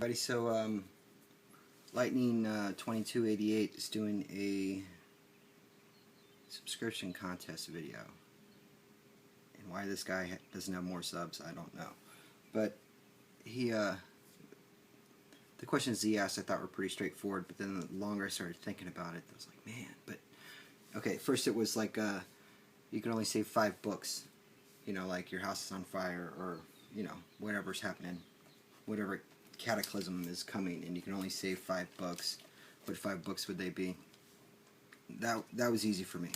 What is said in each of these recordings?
Alrighty, so Lightning2288 is doing a subscription contest video, and why this guy doesn't have more subs, I don't know. But he, the questions he asked I thought were pretty straightforward, but then the longer I started thinking about it, I was like, man, but okay, first it was like you can only save 5 books, you know, like your house is on fire, or you know, whatever's happening, whatever cataclysm is coming, and you can only save 5 books. What 5 books would they be? That was easy for me.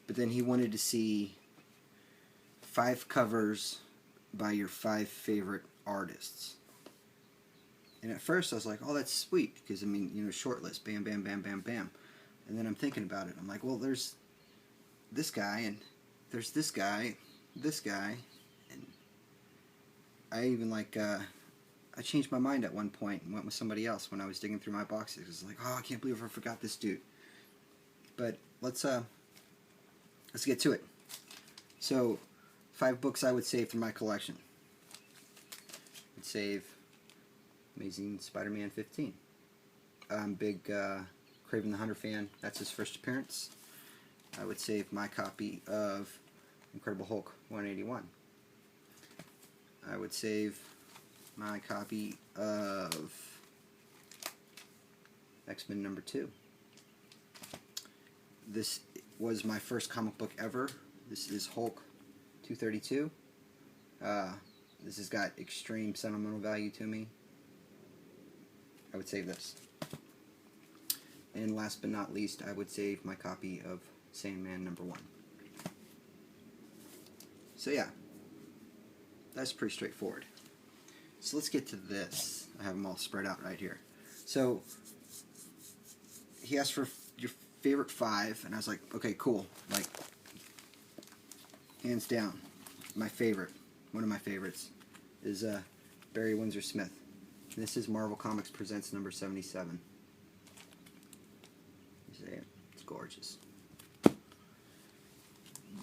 But then he wanted to see 5 covers by your 5 favorite artists. And at first I was like, oh, that's sweet, because I mean, you know, short list, bam, bam, bam, bam, bam. And then I'm thinking about it. I'm like, well, there's this guy, and there's this guy, and I even like I changed my mind at one point and went with somebody else when I was digging through my boxes. It was like, oh, I can't believe I forgot this dude. But let's get to it. So, 5 books I would save from my collection. I'd save Amazing Spider-Man 15. I'm a big Kraven the Hunter fan. That's his first appearance. I would save my copy of Incredible Hulk 181. I would save my copy of X-Men #2. This was my first comic book ever. This is Hulk 232. This has got extreme sentimental value to me. I would save this. And last but not least, I would save my copy of Sandman #1. So yeah, that's pretty straightforward. So let's get to this. I have them all spread out right here. So he asked for your favorite 5, and I was like, okay, cool. Like, hands down, my favorite, one of my favorites, is Barry Windsor Smith. This is Marvel Comics Presents #77. You see it? It's gorgeous.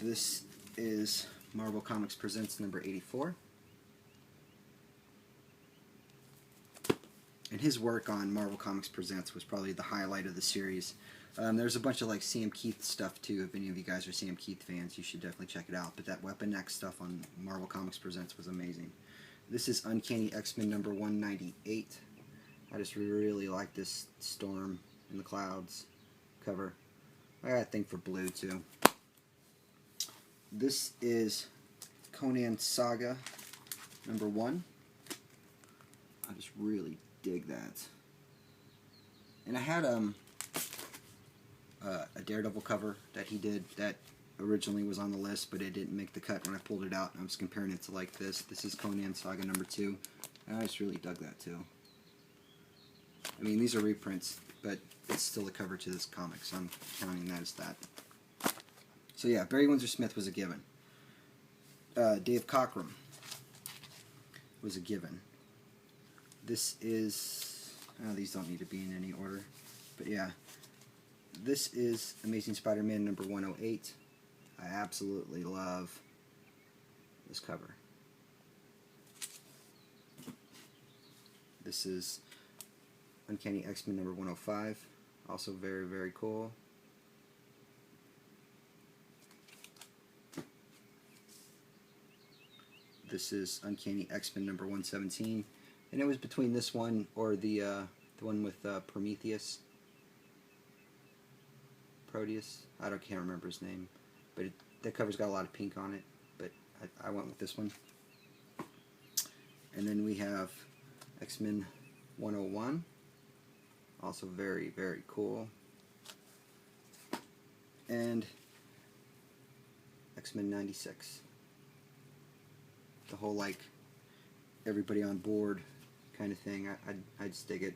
This is Marvel Comics Presents #84. And his work on Marvel Comics Presents was probably the highlight of the series. There's a bunch of like Sam Keith stuff too. If any of you guys are Sam Keith fans, you should definitely check it out. But that Weapon X stuff on Marvel Comics Presents was amazing. This is Uncanny X-Men #198. I just really like this Storm in the Clouds cover. I got a thing for blue too. This is Conan Saga #1. I just really dig that. And I had a Daredevil cover that he did that originally was on the list, but it didn't make the cut when I pulled it out. I was comparing it to like this. This is Conan Saga #2, and I just really dug that too. I mean, these are reprints, but it's still a cover to this comic, so I'm counting that as that. So yeah, Barry Windsor Smith was a given. Dave Cockrum was a given. This is, these don't need to be in any order, but yeah. This is Amazing Spider-Man #108. I absolutely love this cover. This is Uncanny X-Men #105. Also very, very cool. This is Uncanny X-Men #117. And it was between this one or the one with Prometheus. Proteus? Can't remember his name. But that cover's got a lot of pink on it. But I went with this one. And then we have X-Men 101. Also very, very cool. And X-Men 96. The whole, like, everybody on board kind of thing. I just dig it.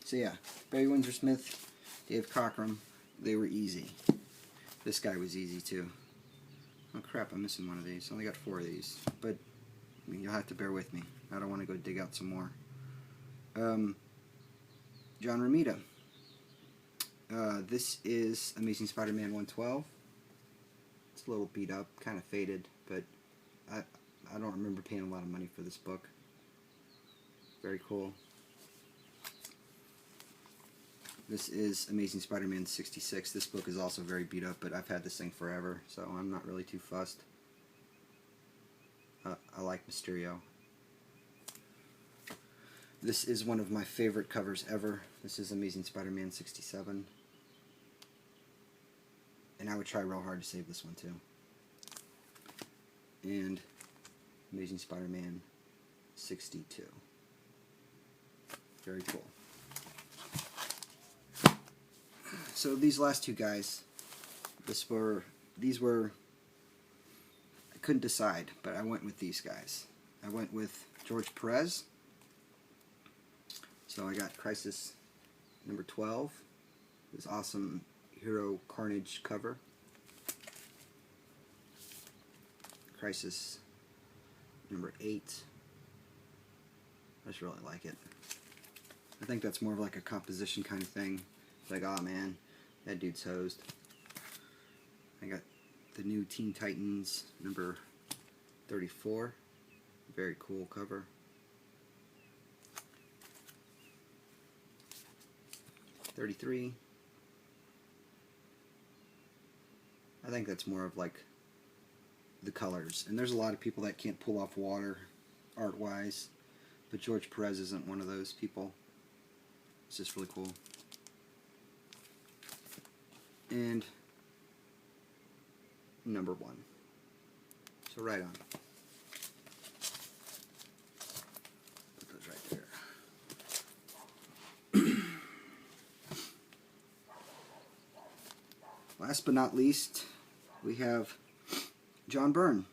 So yeah, Barry Windsor Smith, Dave Cockrum, they were easy. This guy was easy too. Oh crap, I'm missing one of these. I only got 4 of these, but I mean, you'll have to bear with me. I don't want to go dig out some more. John Romita. This is Amazing Spider-Man 112. It's a little beat up, kind of faded, but I don't remember paying a lot of money for this book. Very cool. This is Amazing Spider-Man 66. This book is also very beat up, but I've had this thing forever, so I'm not really too fussed. I like Mysterio. This is one of my favorite covers ever. This is Amazing Spider-Man 67. And I would try real hard to save this one too. And Amazing Spider-Man 62. Very cool. So these last two guys, these were, I couldn't decide, but I went with these guys. I went with George Perez. So I got Crisis number 12, this awesome Hero Carnage cover. Crisis number 8. I just really like it. I think that's more of like a composition kind of thing. It's like, oh man, that dude's hosed. I got the new Teen Titans number 34. Very cool cover. '33. I think that's more of like the colors. And there's a lot of people that can't pull off water art-wise, but George Perez isn't one of those people. It's just really cool. And number 1. So right on. Put those right there. Last but not least, we have John Byrne.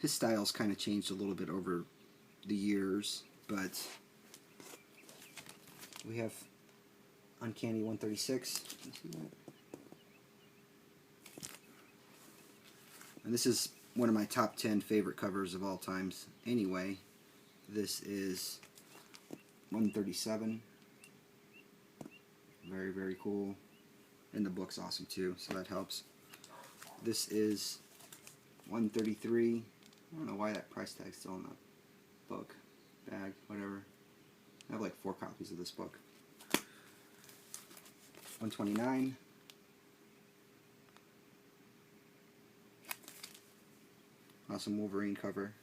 His style's kind of changed a little bit over the years, but we have Uncanny 136. And this is one of my top 10 favorite covers of all times anyway. This is 137. Very, very cool. And the book's awesome too, so that helps. This is 133. I don't know why that price tag's still in the book. Bag, whatever. I have like 4 copies of this book. 129. Awesome Wolverine cover.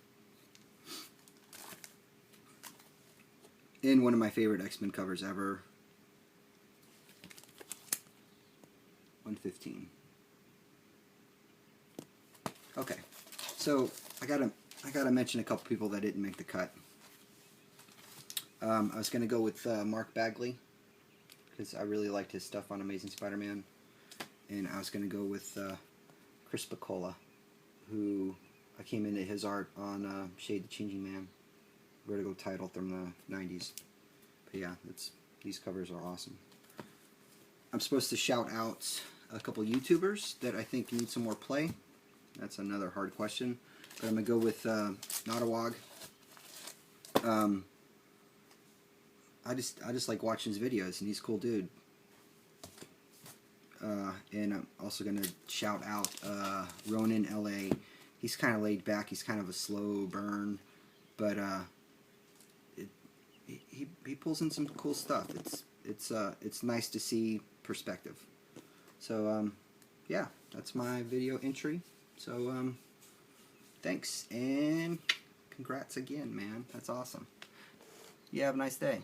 And one of my favorite X-Men covers ever. 115. Okay, so I gotta mention a couple people that didn't make the cut. I was gonna go with Mark Bagley because I really liked his stuff on Amazing Spider-Man, and I was gonna go with Chris Piccola, who I came into his art on Shade the Changing Man, Vertigo title from the '90s. But yeah, these covers are awesome. I'm supposed to shout out a couple YouTubers that I think need some more play. That's another hard question, but I'm gonna go with notawog. I just like watching his videos, and he's a cool dude. And I'm also gonna shout out roninla. He's kind of laid back. He's kind of a slow burn, but he pulls in some cool stuff. It's nice to see perspective. So yeah, that's my video entry. So thanks and congrats again, man. That's awesome. You have a nice day.